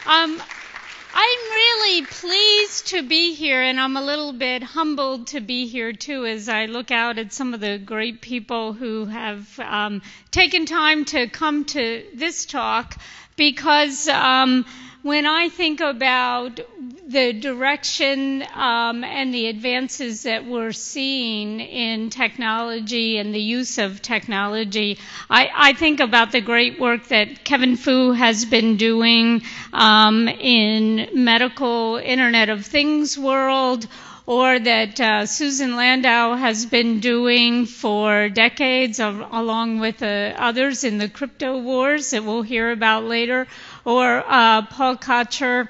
I'm really pleased to be here, and I'm a little bit humbled to be here, too, as I look out at some of the great people who have taken time to come to this talk, because when I think about the direction and the advances that we're seeing in technology and the use of technology, I think about the great work that Kevin Fu has been doing in medical Internet of Things world, or that Susan Landau has been doing for decades, along with others in the crypto wars that we'll hear about later, or Paul Kocher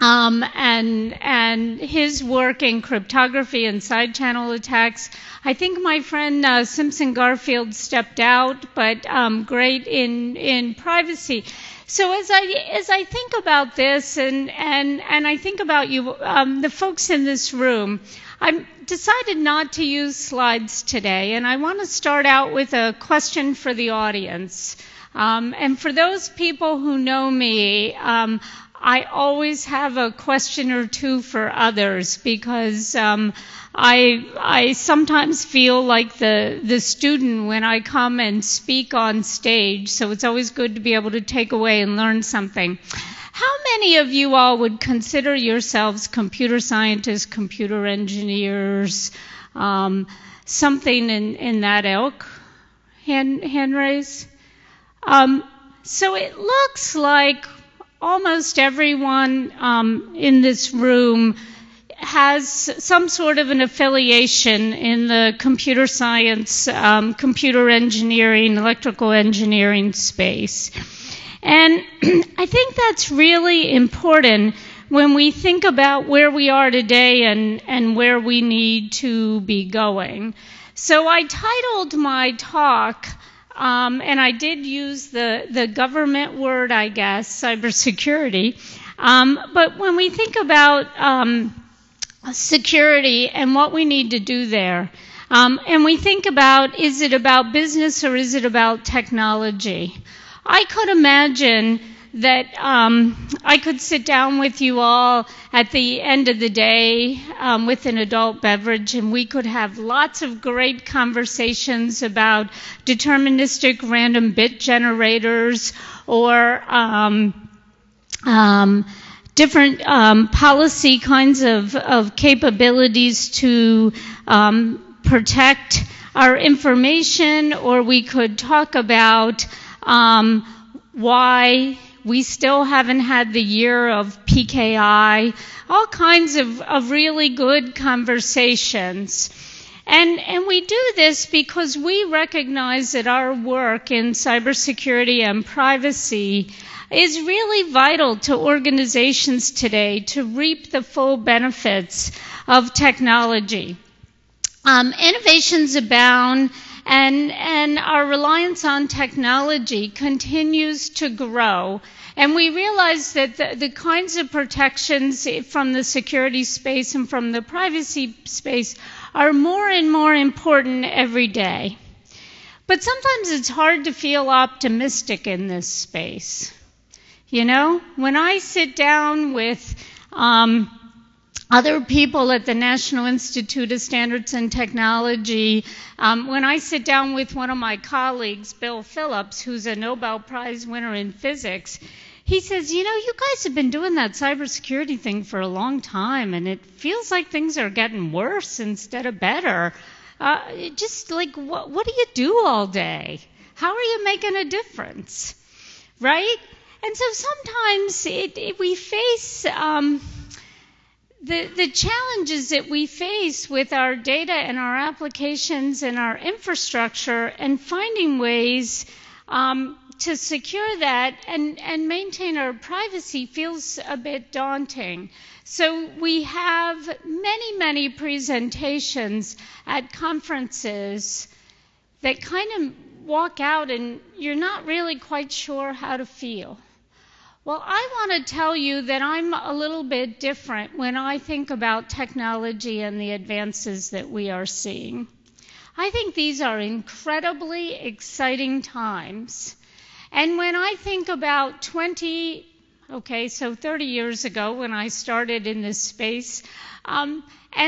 and his work in cryptography and side channel attacks. I think my friend Simpson Garfield stepped out, but great in privacy. So as I think about this, and I think about you, the folks in this room, I decided not to use slides today, and I want to start out with a question for the audience. And for those people who know me, I always have a question or two for others, because I sometimes feel like the student when I come and speak on stage, so it's always good to be able to take away and learn something. How many of you all would consider yourselves computer scientists, computer engineers, something in that ilk? Hand raise. So it looks like almost everyone in this room has some sort of an affiliation in the computer science, computer engineering, electrical engineering space. And I think that's really important when we think about where we are today and where we need to be going. So I titled my talk, and I did use the government word, I guess, cybersecurity. But when we think about security and what we need to do there, and we think about, is it about business or is it about technology? I could imagine that I could sit down with you all at the end of the day with an adult beverage, and we could have lots of great conversations about deterministic random bit generators, or different policy kinds of capabilities to protect our information, or we could talk about why we still haven't had the year of PKI, all kinds of really good conversations. And we do this because we recognize that our work in cybersecurity and privacy is really vital to organizations today to reap the full benefits of technology. Innovations abound, and our reliance on technology continues to grow. And we realize that the kinds of protections from the security space and from the privacy space are more and more important every day. But sometimes it's hard to feel optimistic in this space. You know, when I sit down with other people at the National Institute of Standards and Technology, when I sit down with one of my colleagues, Bill Phillips, who's a Nobel Prize winner in physics, he says, you know, you guys have been doing that cybersecurity thing for a long time, and it feels like things are getting worse instead of better. Just like, what do you do all day? How are you making a difference? Right? And so sometimes we face the challenges that we face with our data and our applications and our infrastructure, and finding ways to secure that and maintain our privacy feels a bit daunting. So we have many, many presentations at conferences that kind of walk out and you're not really quite sure how to feel. Well, I want to tell you that I'm a little bit different when I think about technology and the advances that we are seeing. I think these are incredibly exciting times. And when I think about okay, so 30 years ago when I started in this space. And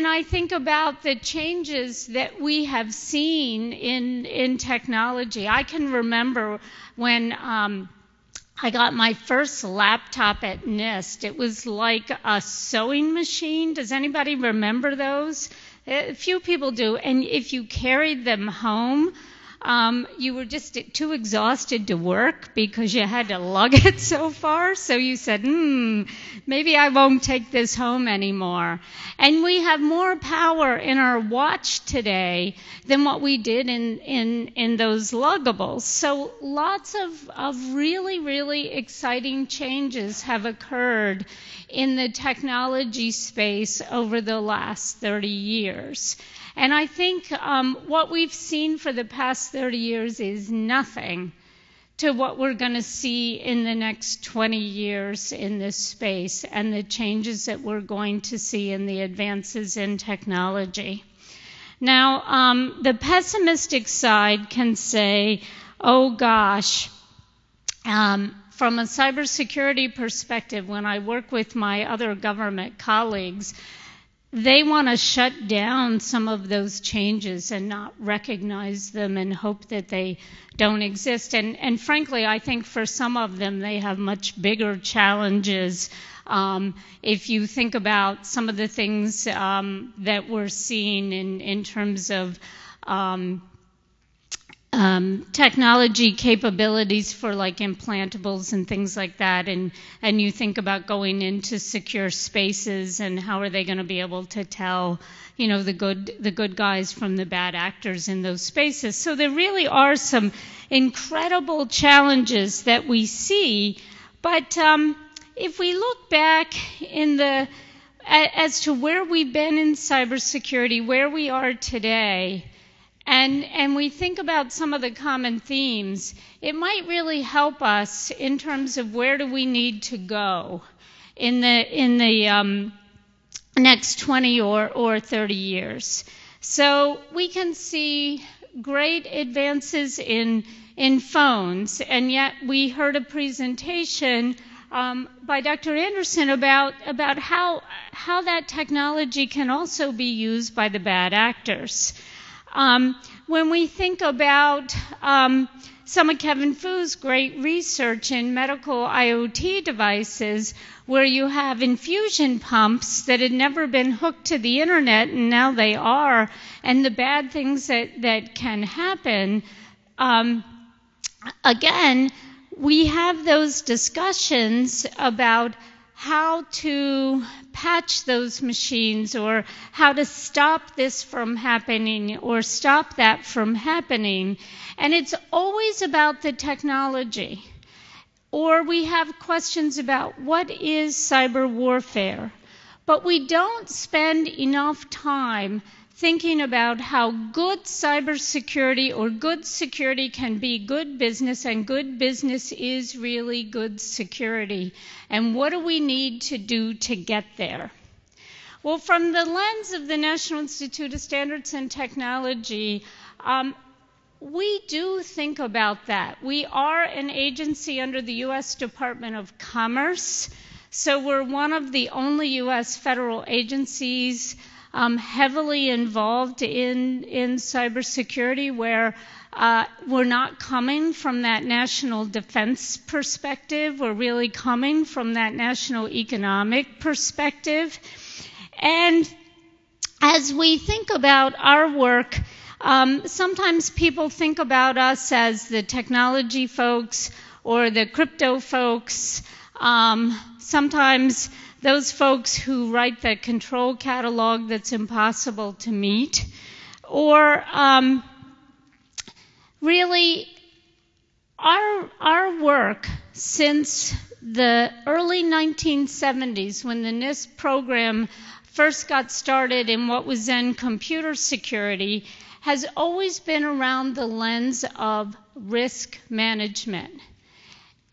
I think about the changes that we have seen in technology. I can remember when I got my first laptop at NIST. It was like a sewing machine. Does anybody remember those? A few people do. And if you carried them home, you were just too exhausted to work because you had to lug it so far. So you said, maybe I won't take this home anymore. And we have more power in our watch today than what we did in those luggables. So lots of really, really exciting changes have occurred in the technology space over the last 30 years. And I think what we've seen for the past 30 years is nothing to what we're going to see in the next 20 years in this space and the changes that we're going to see in the advances in technology. Now, the pessimistic side can say, oh gosh, from a cybersecurity perspective, when I work with my other government colleagues, they want to shut down some of those changes and not recognize them and hope that they don't exist. And frankly, I think for some of them, they have much bigger challenges. If you think about some of the things that we're seeing in terms of technology capabilities for like implantables and things like that, and you think about going into secure spaces and how are they going to be able to tell, the good guys from the bad actors in those spaces. So there really are some incredible challenges that we see, but if we look back as to where we've been in cybersecurity, where we are today, and we think about some of the common themes, it might really help us in terms of where do we need to go in the next 20 or 30 years. So we can see great advances in phones, and yet we heard a presentation by Dr. Anderson about how that technology can also be used by the bad actors. When we think about some of Kevin Fu's great research in medical IoT devices, where you have infusion pumps that had never been hooked to the internet and now they are, and the bad things that can happen, again, we have those discussions about how to patch those machines or how to stop this from happening or stop that from happening. And it's always about the technology. Or we have questions about what is cyber warfare. But we don't spend enough time thinking about how good cybersecurity or good security can be good business, and good business is really good security. And what do we need to do to get there? Well, from the lens of the National Institute of Standards and Technology, we do think about that. We are an agency under the U.S. Department of Commerce, so we're one of the only U.S. federal agencies heavily involved in cybersecurity, where we're not coming from that national defense perspective. We're really coming from that national economic perspective. And as we think about our work, sometimes people think about us as the technology folks or the crypto folks. Sometimes those folks who write the control catalog that's impossible to meet, or really our work since the early 1970s, when the NIST program first got started in what was then computer security, has always been around the lens of risk management.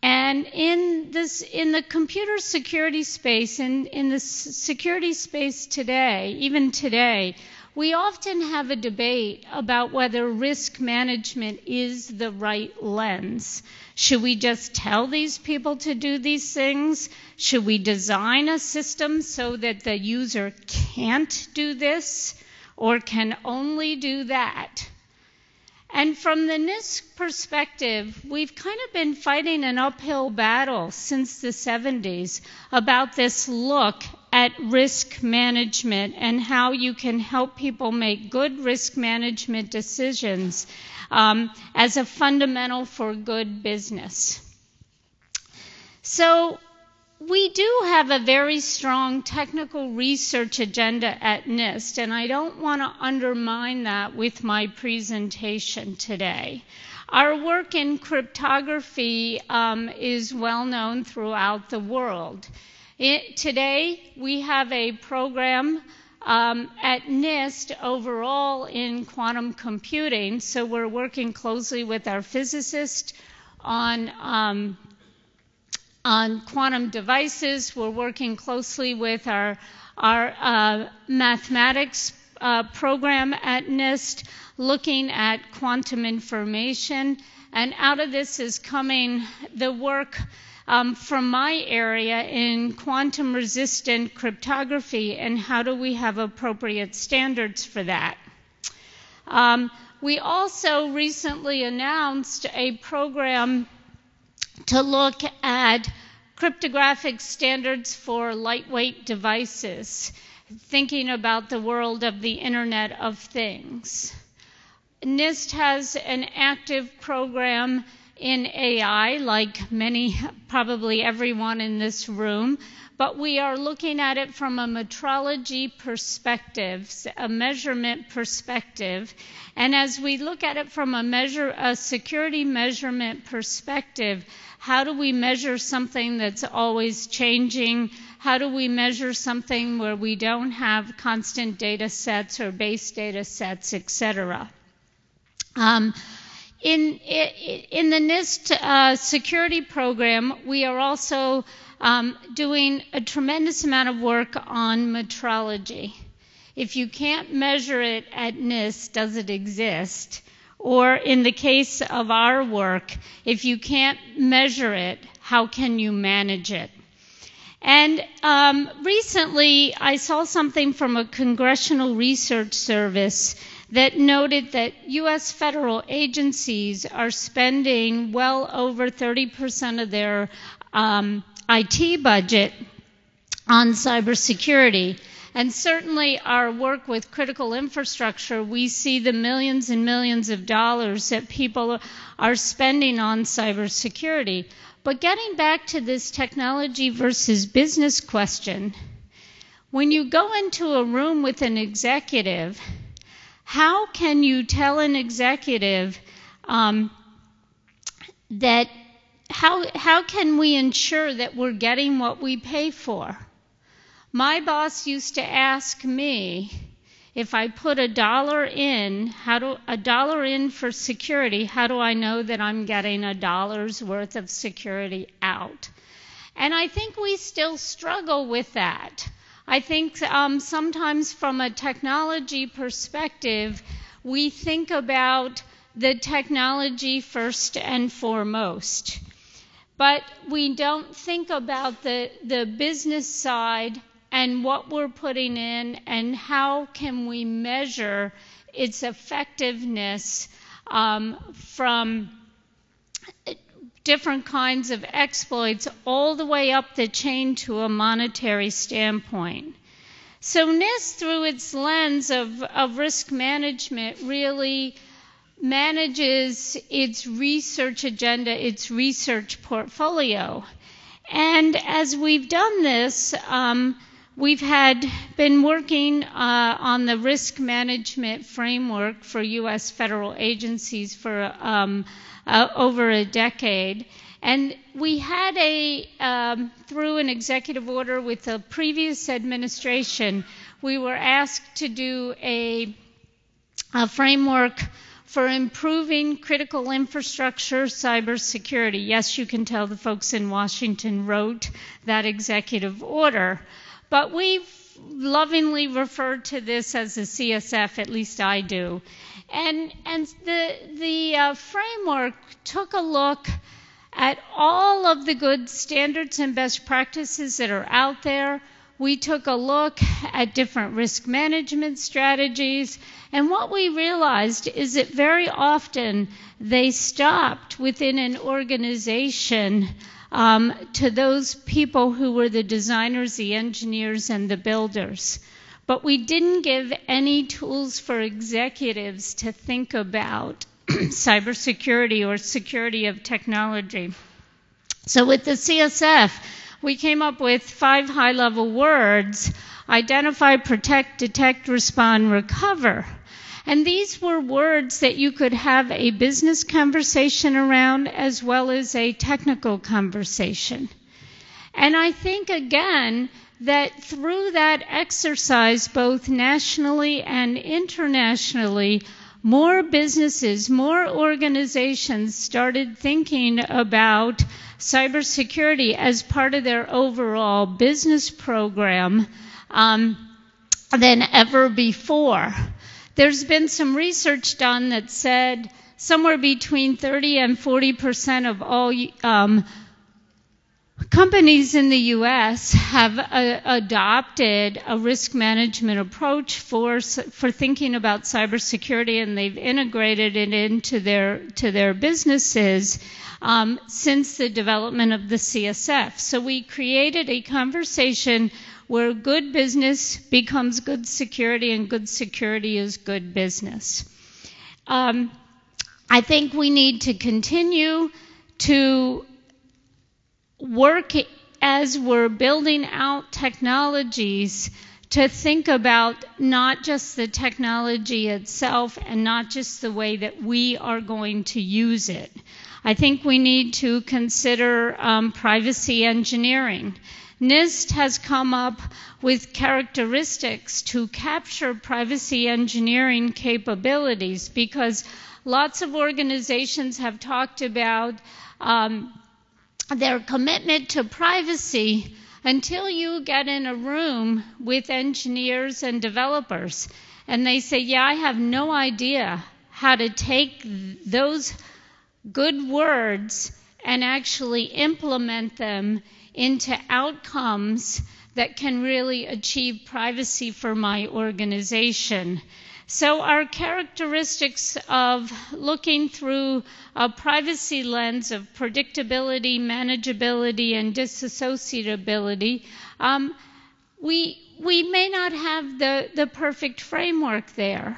And in the computer security space, in the security space today, even today, we often have a debate about whether risk management is the right lens. Should we just tell these people to do these things? Should we design a system so that the user can't do this or can only do that? And from the NIST perspective, we've kind of been fighting an uphill battle since the 70s about this look at risk management and how you can help people make good risk management decisions as a fundamental for good business. So we do have a very strong technical research agenda at NIST, and I don't want to undermine that with my presentation today. Our work in cryptography is well known throughout the world. Today, we have a program at NIST overall in quantum computing, so we're working closely with our physicists on quantum devices. We're working closely with our mathematics program at NIST, looking at quantum information. And out of this is coming the work from my area in quantum resistant cryptography and how do we have appropriate standards for that. We also recently announced a program to look at cryptographic standards for lightweight devices, thinking about the world of the Internet of Things. NIST has an active program in AI, like many, probably everyone in this room, but we are looking at it from a metrology perspective, a measurement perspective. And as we look at it from a security measurement perspective, how do we measure something that's always changing? How do we measure something where we don't have constant data sets or base data sets, et cetera? In the NIST security program, we are also doing a tremendous amount of work on metrology. If you can't measure it at NIST, does it exist? Or in the case of our work, if you can't measure it, how can you manage it? And recently, I saw something from a Congressional Research Service that noted that U.S. federal agencies are spending well over 30% of their IT budget on cybersecurity. And certainly our work with critical infrastructure, we see the millions and millions of dollars that people are spending on cybersecurity. But getting back to this technology versus business question, when you go into a room with an executive, how can you tell an executive that how can we ensure that we're getting what we pay for? My boss used to ask me, if I put $1 in for security, how do I know that I'm getting $1's worth of security out? And I think we still struggle with that. I think sometimes from a technology perspective, we think about the technology first and foremost. But we don't think about the business side and what we're putting in and how can we measure its effectiveness from different kinds of exploits all the way up the chain to a monetary standpoint. So NIST, through its lens of risk management, really manages its research agenda, its research portfolio. And as we've done this, we've been working on the risk management framework for U.S. federal agencies for over a decade. And we had through an executive order with the previous administration, we were asked to do a framework for improving critical infrastructure cybersecurity. Yes, you can tell the folks in Washington wrote that executive order. But we've lovingly refer to this as a CSF, at least I do. And the framework took a look at all of the good standards and best practices that are out there. We took a look at different risk management strategies, and what we realized is that very often they stopped within an organization to those people who were the designers, the engineers, and the builders. But we didn't give any tools for executives to think about cybersecurity or security of technology. So with the CSF, we came up with 5 high-level words: identify, protect, detect, respond, recover. And these were words that you could have a business conversation around as well as a technical conversation. And I think, again, that through that exercise, both nationally and internationally, more businesses, more organizations started thinking about cybersecurity as part of their overall business program than ever before. There's been some research done that said somewhere between 30 and 40% of all companies in the U.S. have adopted a risk management approach for thinking about cybersecurity, and they've integrated it into their businesses since the development of the CSF. So we created a conversation where good business becomes good security, and good security is good business. I think we need to continue to work as we're building out technologies to think about not just the technology itself and not just the way that we are going to use it. I think we need to consider privacy engineering. NIST has come up with characteristics to capture privacy engineering capabilities, because lots of organizations have talked about their commitment to privacy until you get in a room with engineers and developers and they say, yeah, I have no idea how to take those good words and actually implement them into outcomes that can really achieve privacy for my organization. So our characteristics of looking through a privacy lens of predictability, manageability, and disassociability, we may not have the perfect framework there,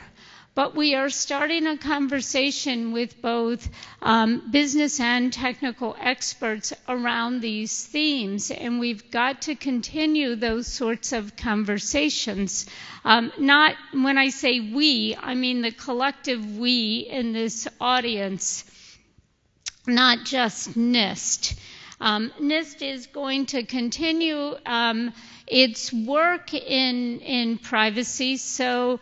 but we are starting a conversation with both business and technical experts around these themes, and we've got to continue those sorts of conversations. Not when I say we, I mean the collective we in this audience, not just NIST. NIST is going to continue its work in privacy, so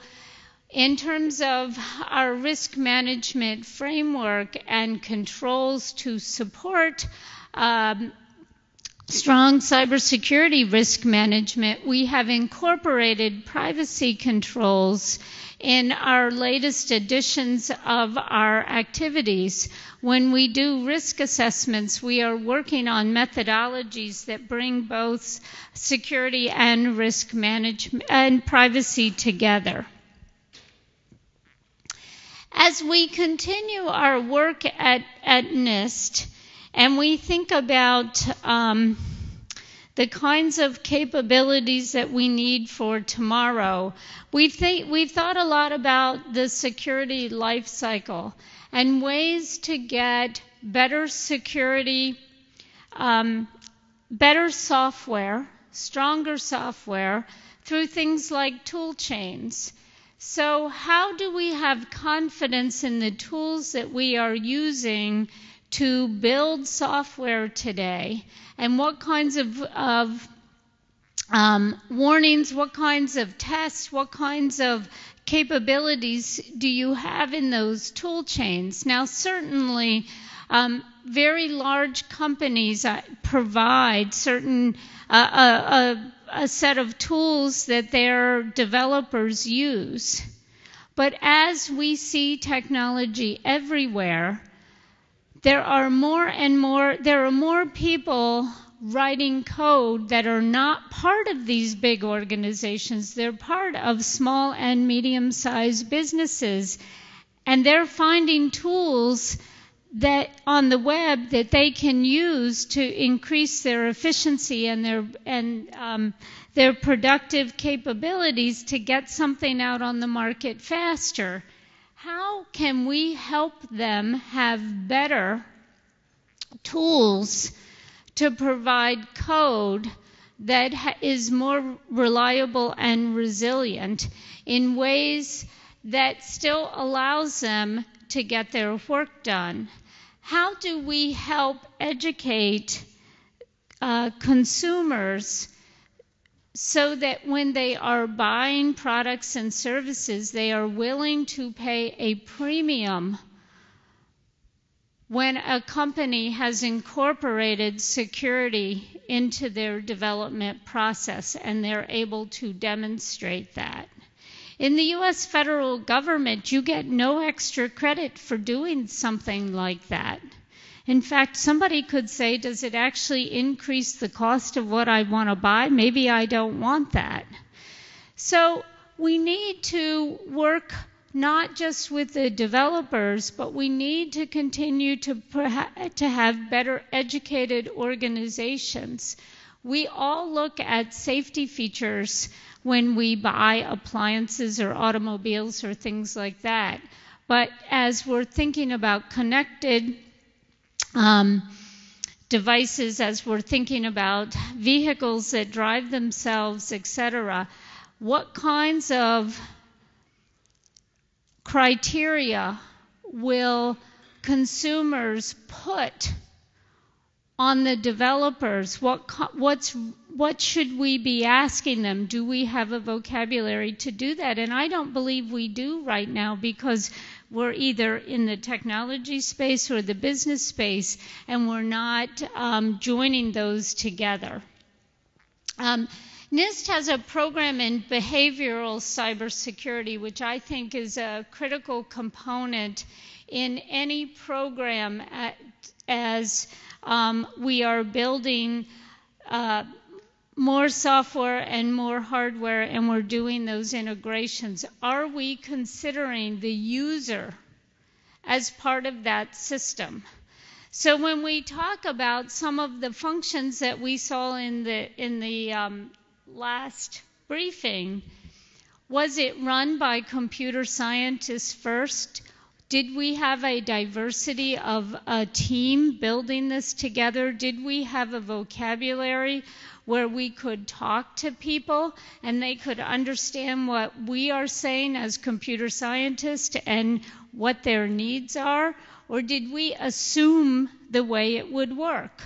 in terms of our risk management framework and controls to support strong cybersecurity risk management, we have incorporated privacy controls in our latest editions of our activities. When we do risk assessments, we are working on methodologies that bring both security and risk management and privacy together. As we continue our work at NIST, and we think about the kinds of capabilities that we need for tomorrow, we've thought a lot about the security life cycle and ways to get better security, better software, stronger software through things like tool chains. So how do we have confidence in the tools that we are using to build software today? And what kinds of warnings, what kinds of tests, what kinds of capabilities do you have in those tool chains? Now, certainly, very large companies provide certain a set of tools that their developers use. But as we see technology everywhere, there are more people writing code that are not part of these big organizations. They're part of small and medium-sized businesses, and they're finding tools that on the web that they can use to increase their efficiency and their productive capabilities to get something out on the market faster. How can we help them have better tools to provide code that is more reliable and resilient in ways that still allows them to get their work done? How do we help educate consumers so that when they are buying products and services, they are willing to pay a premium when a company has incorporated security into their development process and they're able to demonstrate that? In the U.S. federal government, you get no extra credit for doing something like that. In fact, somebody could say, does it actually increase the cost of what I want to buy? Maybe I don't want that. So we need to work not just with the developers, but we need to continue to have better educated organizations. We all look at safety features when we buy appliances or automobiles or things like that. But as we're thinking about connected devices, as we're thinking about vehicles that drive themselves, etc., what kinds of criteria will consumers put on the developers? What should we be asking them? Do we have a vocabulary to do that? And I don't believe we do right now, because we're either in the technology space or the business space, and we're not joining those together. NIST has a program in behavioral cybersecurity, which I think is a critical component in any program as we are building more software and more hardware, and we're doing those integrations. Are we considering the user as part of that system? So when we talk about some of the functions that we saw in the last briefing, was it run by computer scientists first? Did we have a diversity of a team building this together? Did we have a vocabulary where we could talk to people and they could understand what we are saying as computer scientists and what their needs are? Or did we assume the way it would work?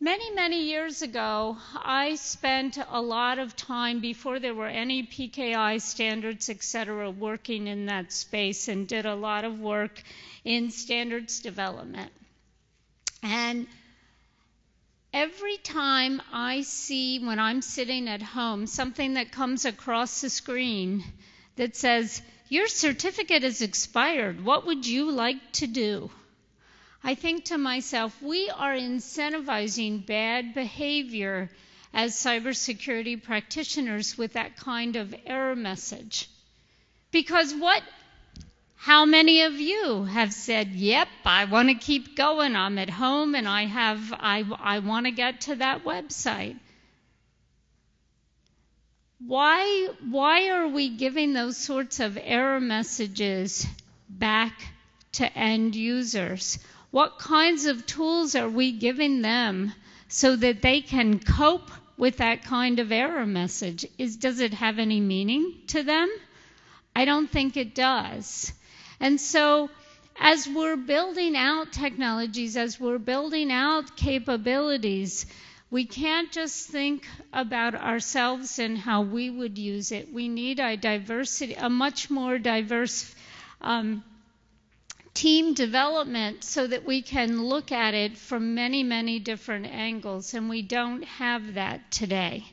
Many, many years ago, I spent a lot of time, before there were any PKI standards, etc., working in that space, and did a lot of work in standards development. And every time I see, when I'm sitting at home, something that comes across the screen that says, "Your certificate is expired, what would you like to do?" I think to myself, we are incentivizing bad behavior as cybersecurity practitioners with that kind of error message. Because how many of you have said, yep, I want to keep going, I'm at home and I want to get to that website? Why are we giving those sorts of error messages back to end users? What kinds of tools are we giving them so that they can cope with that kind of error message? Does it have any meaning to them? I don't think it does. And so as we're building out technologies, as we're building out capabilities, we can't just think about ourselves and how we would use it. We need a much more diverse team development so that we can look at it from many, many different angles, and we don't have that today.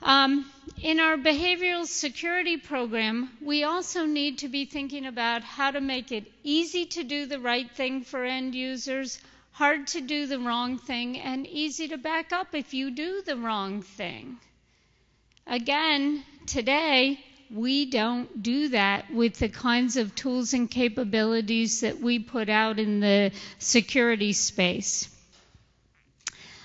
In our behavioral security program, we also need to be thinking about how to make it easy to do the right thing for end users, hard to do the wrong thing, and easy to back up if you do the wrong thing. Again, today, we don't do that with the kinds of tools and capabilities that we put out in the security space.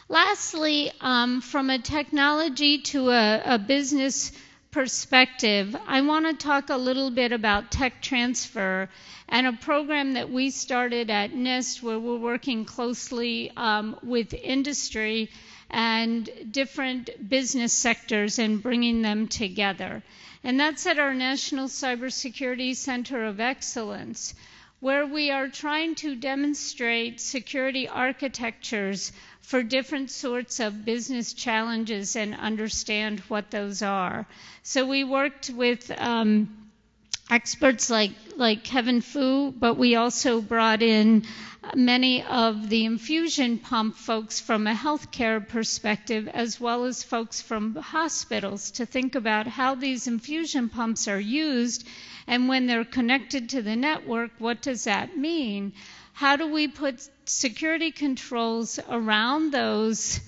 Lastly, from a technology to a business perspective, I want to talk a little bit about tech transfer and a program that we started at NIST where we're working closely with industry and different business sectors and bringing them together. And that's at our National Cybersecurity Center of Excellence, where we are trying to demonstrate security architectures for different sorts of business challenges and understand what those are. So we worked with experts like Kevin Fu, but we also brought in many of the infusion pump folks from a healthcare perspective, as well as folks from hospitals, to think about how these infusion pumps are used, and when they're connected to the network, what does that mean? How do we put security controls around those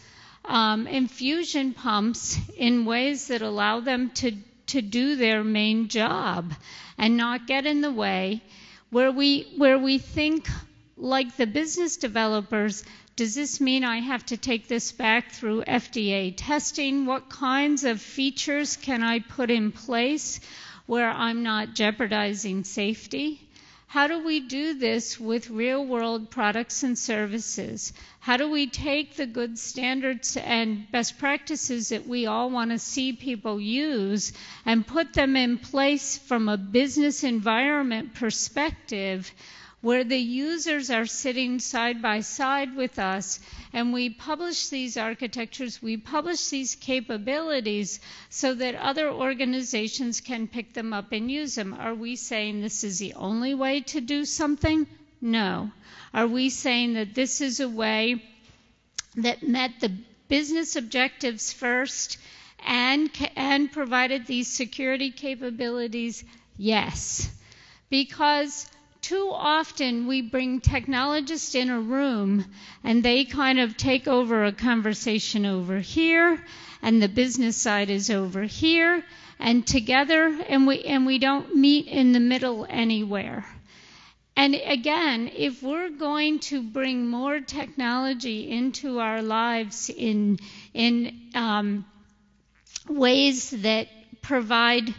infusion pumps in ways that allow them to do their main job and not get in the way, where we think like the business developers, does this mean I have to take this back through FDA testing? What kinds of features can I put in place where I'm not jeopardizing safety? How do we do this with real-world products and services? How do we take the good standards and best practices that we all want to see people use and put them in place from a business environment perspective where the users are sitting side by side with us, and we publish these architectures, we publish these capabilities so that other organizations can pick them up and use them. Are we saying this is the only way to do something? No. Are we saying that this is a way that met the business objectives first and provided these security capabilities? Yes. Because too often we bring technologists in a room and they kind of take over a conversation over here and the business side is over here and together, and we don't meet in the middle anywhere. And again, if we're going to bring more technology into our lives in ways that provide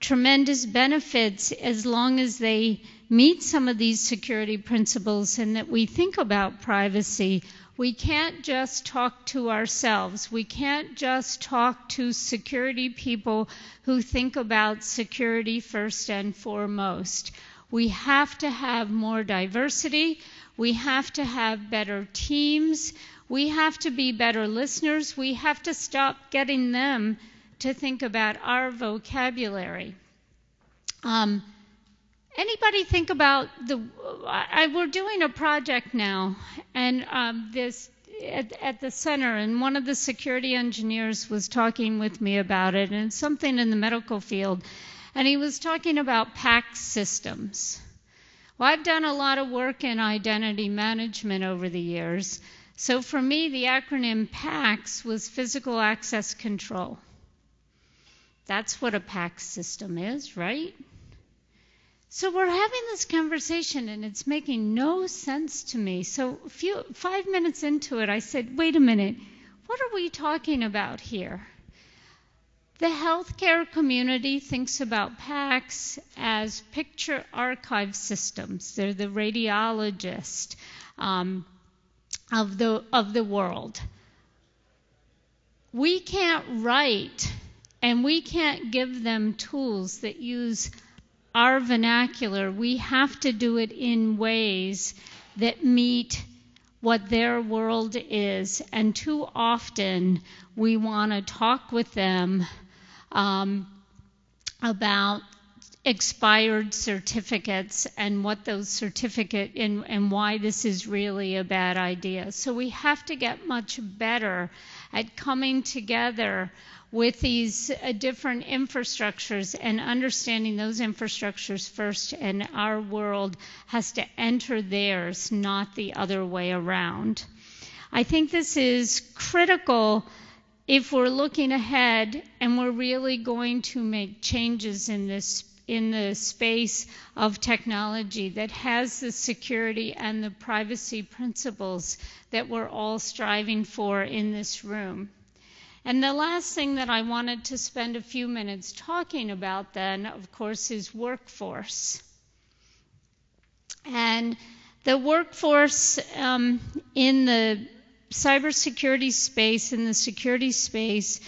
tremendous benefits as long as they meet some of these security principles and that we think about privacy, we can't just talk to ourselves. We can't just talk to security people who think about security first and foremost. We have to have more diversity. We have to have better teams. We have to be better listeners. We have to stop getting them to think about our vocabulary. Anybody think about we're doing a project now, and this at the center, and one of the security engineers was talking with me about it, and it's something in the medical field, and he was talking about PACS systems. Well, I've done a lot of work in identity management over the years, so for me, the acronym PACS was Physical Access Control. That's what a PACS system is, right? So we're having this conversation, and it's making no sense to me. So 5 minutes into it, I said, wait a minute, what are we talking about here? The healthcare community thinks about PACS as picture archive systems. They're the radiologist of the world. We can't write, and we can't give them tools that use our vernacular. We have to do it in ways that meet what their world is. And too often we want to talk with them about expired certificates and what those certificates and why this is really a bad idea. So we have to get much better at coming together with these different infrastructures and understanding those infrastructures first, and our world has to enter theirs, not the other way around. I think this is critical if we're looking ahead and we're really going to make changes in the space of technology that has the security and the privacy principles that we're all striving for in this room. And the last thing that I wanted to spend a few minutes talking about then, of course, is workforce. And the workforce in the cybersecurity space, in the security space,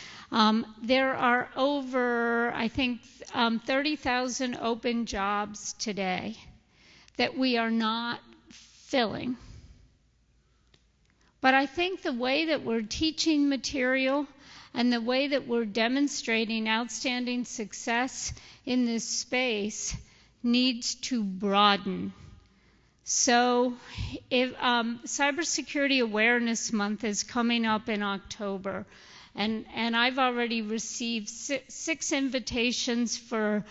there are over, I think, 30,000 open jobs today that we are not filling. But I think the way that we're teaching material and the way that we're demonstrating outstanding success in this space needs to broaden. So if Cybersecurity Awareness Month is coming up in October, and I've already received six invitations for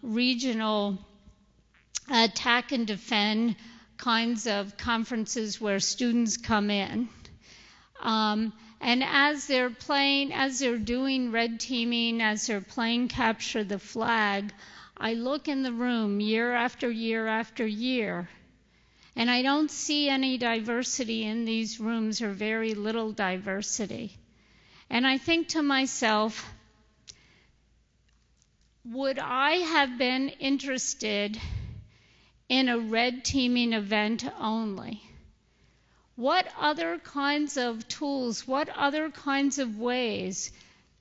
regional attack and defend kinds of conferences where students come in. And as they're doing red teaming, as they're playing capture the flag, I look in the room year after year after year, and I don't see any diversity in these rooms, or very little diversity. And I think to myself, would I have been interested in a red teaming event only? What other kinds of tools, what other kinds of ways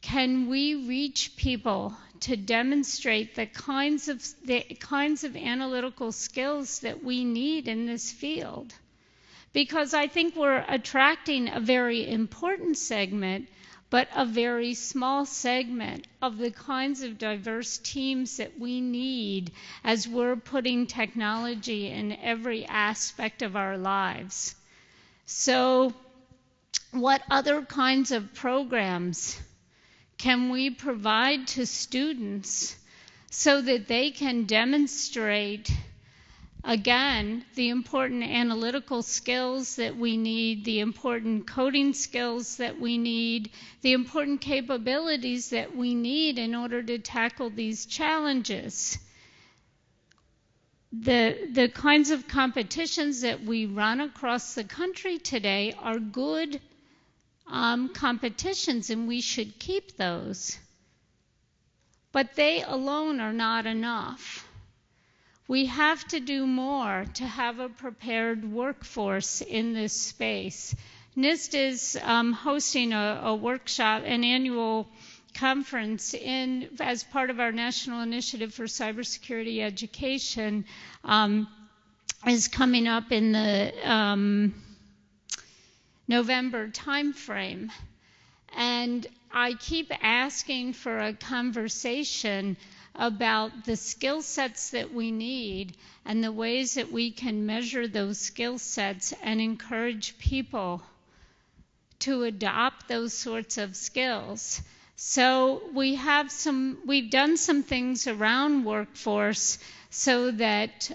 can we reach people to demonstrate the kinds of analytical skills that we need in this field? Because I think we're attracting a very important segment, but a very small segment of the kinds of diverse teams that we need as we're putting technology in every aspect of our lives. So what other kinds of programs can we provide to students so that they can demonstrate, again, the important analytical skills that we need, the important coding skills that we need, the important capabilities that we need in order to tackle these challenges? The kinds of competitions that we run across the country today are good competitions, and we should keep those. But they alone are not enough. We have to do more to have a prepared workforce in this space. NIST is hosting a workshop, an annual conference as part of our National Initiative for Cybersecurity Education, is coming up in the November timeframe. And I keep asking for a conversation about the skill sets that we need and the ways that we can measure those skill sets and encourage people to adopt those sorts of skills. So we've done some things around workforce so that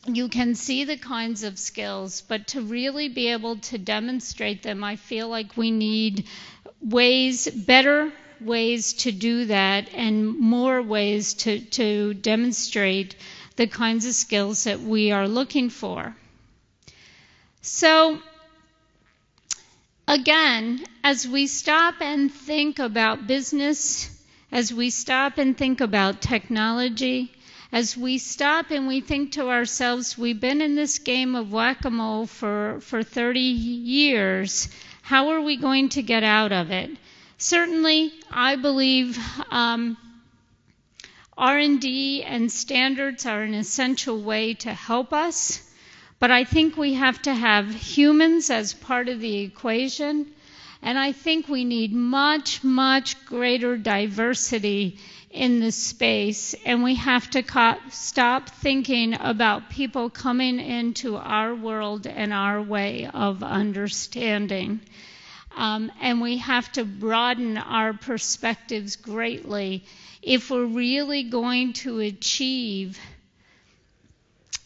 you can see the kinds of skills, but to really be able to demonstrate them, I feel like we need better ways to do that, and more ways to demonstrate the kinds of skills that we are looking for. So again, as we stop and think about business, as we stop and think about technology, as we stop and we think to ourselves, we've been in this game of whack-a-mole for 30 years, how are we going to get out of it? Certainly, I believe R&D and standards are an essential way to help us, but I think we have to have humans as part of the equation, and I think we need much, much greater diversity in the space, and we have to stop thinking about people coming into our world and our way of understanding. And we have to broaden our perspectives greatly if we're really going to achieve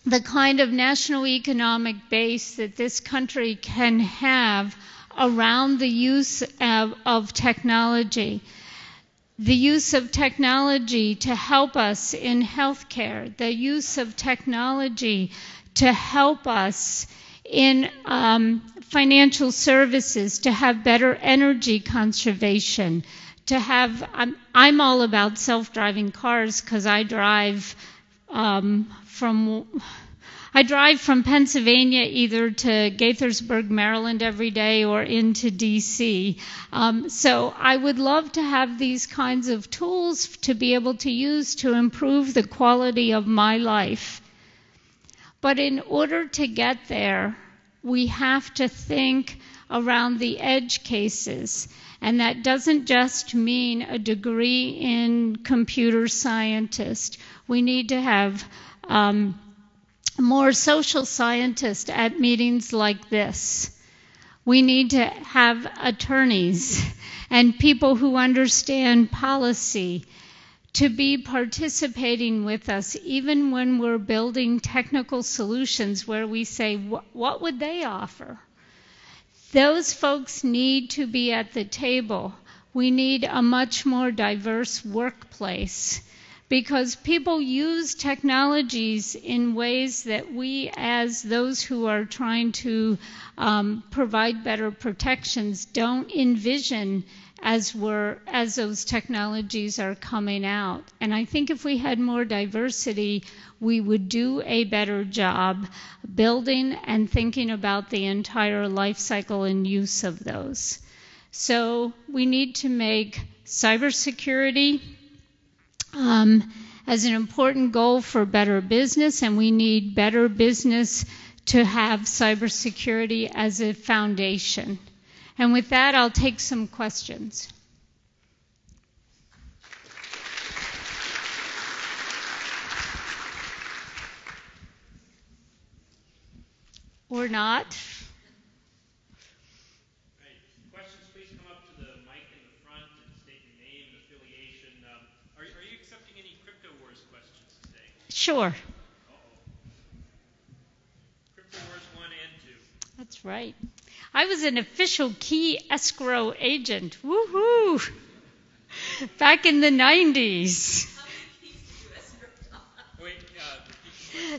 the kind of national economic base that this country can have around the use of technology. The use of technology to help us in healthcare, the use of technology to help us in financial services, to have better energy conservation, to have, I'm all about self-driving cars because I drive from Pennsylvania either to Gaithersburg, Maryland every day or into D.C. So I would love to have these kinds of tools to be able to use to improve the quality of my life. But in order to get there, we have to think around the edge cases. And that doesn't just mean a degree in computer scientist. We need to have more social scientists at meetings like this. We need to have attorneys and people who understand policy to be participating with us, even when we're building technical solutions where we say, what would they offer? Those folks need to be at the table. We need a much more diverse workplace because people use technologies in ways that we, as those who are trying to provide better protections, don't envision as those technologies are coming out. And I think if we had more diversity, we would do a better job building and thinking about the entire life cycle and use of those. So we need to make cybersecurity as an important goal for better business, and we need better business to have cybersecurity as a foundation. And with that, I'll take some questions. Or not. Right. Questions, please come up to the mic in the front and state your name and affiliation. Are you accepting any Crypto Wars questions today? Sure. Crypto Wars 1 and 2. That's right. I was an official key escrow agent. Woohoo! Back in the 90s. How many keys did you escrow? Wait,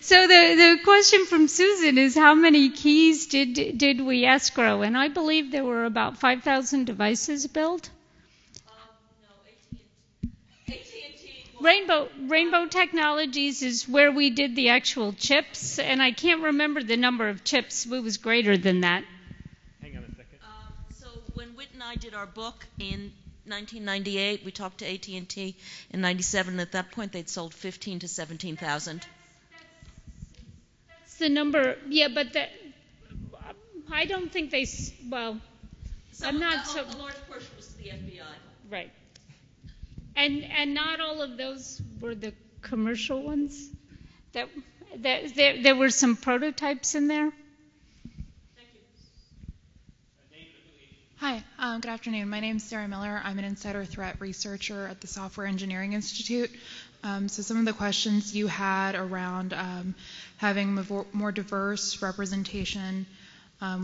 So the question from Susan is how many keys did we escrow? And I believe there were about 5,000 devices built. No, AT&T. Rainbow Technologies is where we did the actual chips, and I can't remember the number of chips. It was greater than that. hang on a second. So when Whit and I did our book in 1998, we talked to AT&T in 97. At that point, they'd sold 15 to 17,000. That's the number. Yeah, but I don't think they. Well, I'm not so. A large portion was to the FBI. Right. And not all of those were the commercial ones. There were some prototypes in there. Thank you. Hi, good afternoon. My name is Sarah Miller. I'm an insider threat researcher at the Software Engineering Institute. So some of the questions you had around having more diverse representation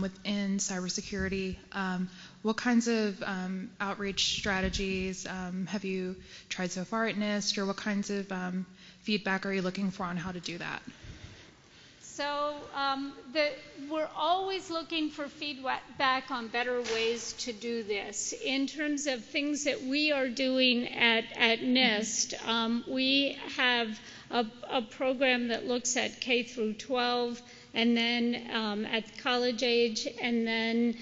within cybersecurity, what kinds of outreach strategies have you tried so far at NIST, or what kinds of feedback are you looking for on how to do that? So we're always looking for feedback on better ways to do this. In terms of things that we are doing at NIST, we have a program that looks at K through 12, and then at college age, and then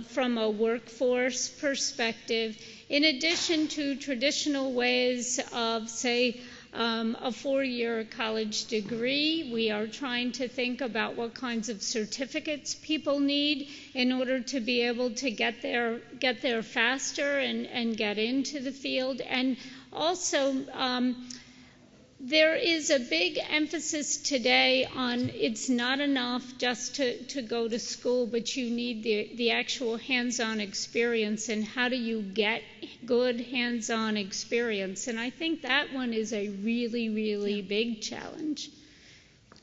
from a workforce perspective, in addition to traditional ways of, say, a 4-year college degree. We are trying to think about what kinds of certificates people need in order to be able to get there faster and get into the field. And also, there is a big emphasis today on it's not enough just to go to school, but you need the actual hands-on experience, and how do you get good hands-on experience? And I think that one is a really, really big challenge.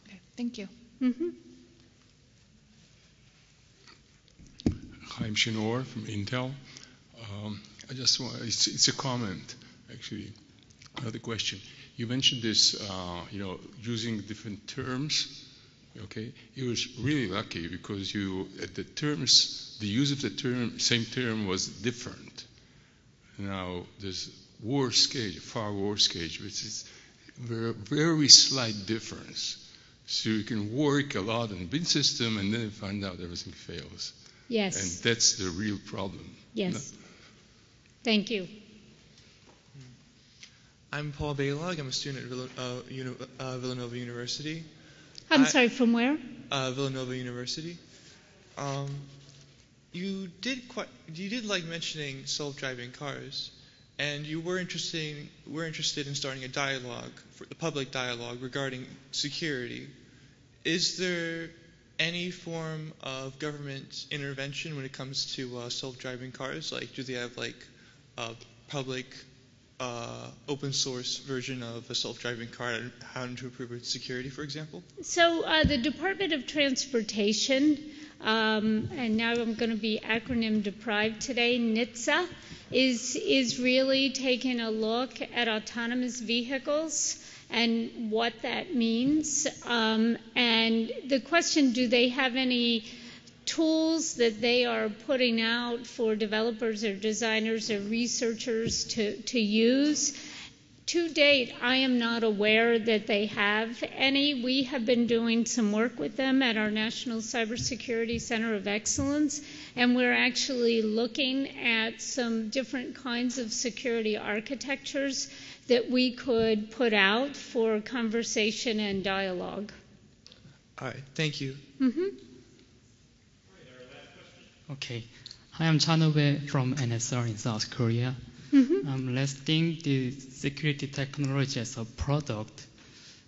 Okay, thank you. Mm-hmm. Hi, I'm Shinor from Intel. I just want, it's a comment, actually, another question. You mentioned this, using different terms, okay? You was really lucky because the use of the term, same term was different. Now, there's far worse case, which is very, very slight difference. So you can work a lot in the bin system and then find out everything fails. Yes. And that's the real problem. Yes. No? Thank you. I'm Paul Baylog. I'm a student at Villanova University. I'm sorry, from where? Villanova University. You did like mentioning self-driving cars, and we're interested in starting a public dialogue regarding security. Is there any form of government intervention when it comes to self-driving cars? Like, do they have like a public open source version of a self-driving car and how to improve its security, for example? So the Department of Transportation, and now I'm going to be acronym deprived today, NHTSA, is really taking a look at autonomous vehicles and what that means. And the question, do they have any tools that they are putting out for developers or designers or researchers to use? To date, I am not aware that they have any. We have been doing some work with them at our National Cybersecurity Center of Excellence, and we're actually looking at some different kinds of security architectures that we could put out for conversation and dialogue. All right, thank you. Mm-hmm. Okay. Hi, I'm Chanube from NSR in South Korea. Mm-hmm. I'm listing the security technology as a product.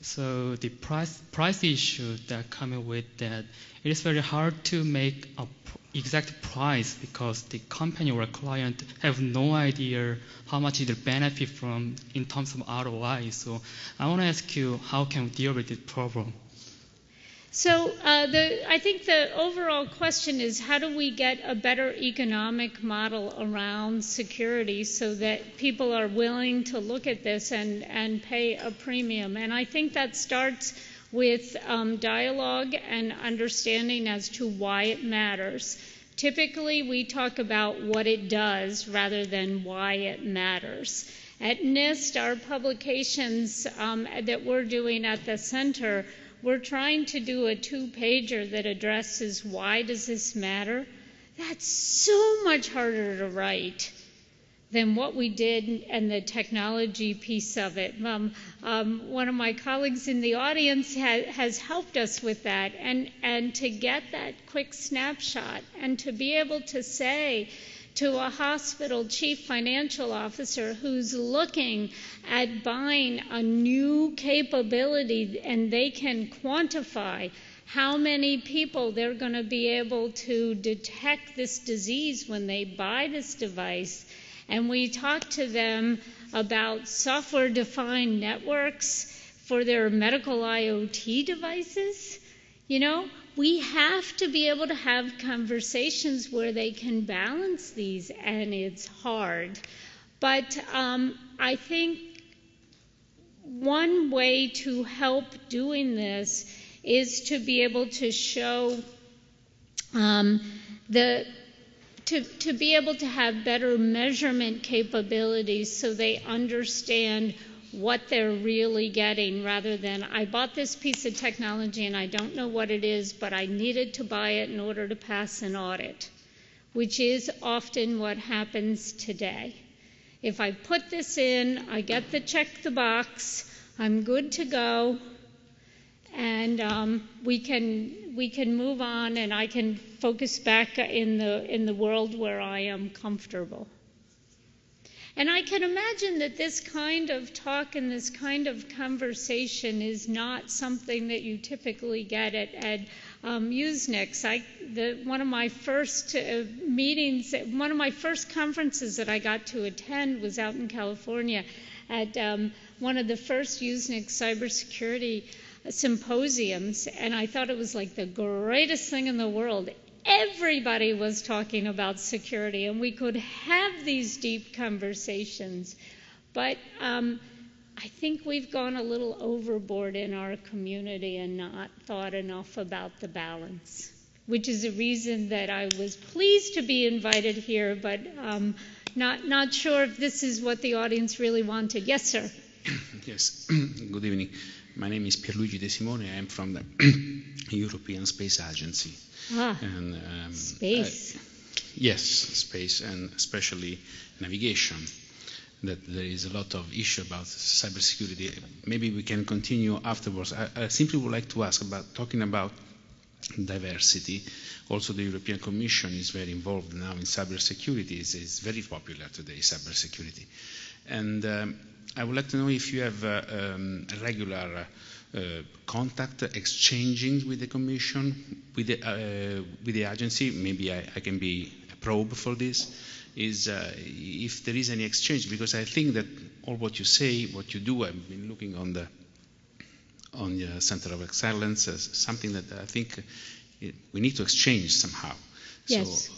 So the price issue that coming with that, it is very hard to make a exact price because the company or client have no idea how much they benefit from in terms of ROI. So I want to ask you, how can we deal with this problem? So I think the overall question is, how do we get a better economic model around security so that people are willing to look at this and pay a premium? And I think that starts with dialogue and understanding as to why it matters. Typically, we talk about what it does rather than why it matters. At NIST, our publications that we're doing at the center, we're trying to do a 2-pager that addresses why does this matter. That's so much harder to write than what we did and the technology piece of it. One of my colleagues in the audience has helped us with that, and to get that quick snapshot and to be able to say to a hospital chief financial officer who's looking at buying a new capability, and they can quantify how many people they're going to be able to detect this disease when they buy this device. And we talk to them about software-defined networks for their medical IoT devices. You know, we have to be able to have conversations where they can balance these, and it's hard. But I think one way to help doing this is to be able to show to be able to have better measurement capabilities so they understand what they're really getting, rather than, I bought this piece of technology and I don't know what it is, but I needed to buy it in order to pass an audit, which is often what happens today. If I put this in, I get the check the box, I'm good to go, and we can move on, and I can focus back in the world where I am comfortable. And I can imagine that this kind of talk and this kind of conversation is not something that you typically get at USENIX. One of my first meetings, one of my first conferences that I got to attend was out in California at one of the first USENIX cybersecurity symposiums, and I thought it was like the greatest thing in the world. Everybody was talking about security, and we could have these deep conversations. But I think we've gone a little overboard in our community and not thought enough about the balance, which is a reason that I was pleased to be invited here, but not sure if this is what the audience really wanted. Yes, sir. Yes. Good evening. My name is Pierluigi De Simone. I am from the European Space Agency. And, space. Yes, space, and especially navigation. That there is a lot of issue about cybersecurity. Maybe we can continue afterwards. I simply would like to ask about talking about diversity. Also, the European Commission is very involved now in cybersecurity. It's very popular today, cybersecurity. And I would like to know if you have a regular contact, exchanging with the Commission, with the agency. Maybe I can be a probe for this. Is if there is any exchange, because I think that all what you say, what you do, I've been looking on the Center of Excellence as something that I think we need to exchange somehow. Yes. So,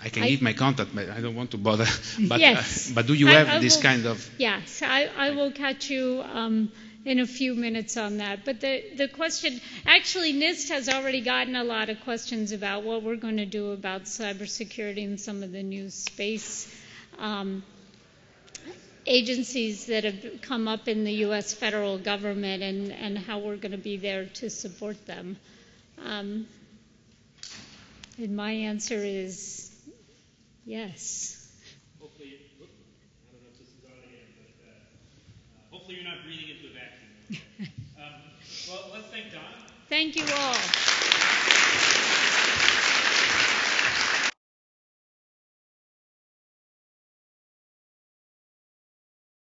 I can give my contact, but I don't want to bother. But, yes. But do you have this kind of? Yes, I will catch you in a few minutes on that. But the question, actually, NIST has already gotten a lot of questions about what we're going to do about cybersecurity and some of the new space agencies that have come up in the U.S. federal government and how we're going to be there to support them. And my answer is yes. Hopefully, I don't know if this is on again, but hopefully you're not breathing into a vacuum. Well, let's thank Donna. Thank you all.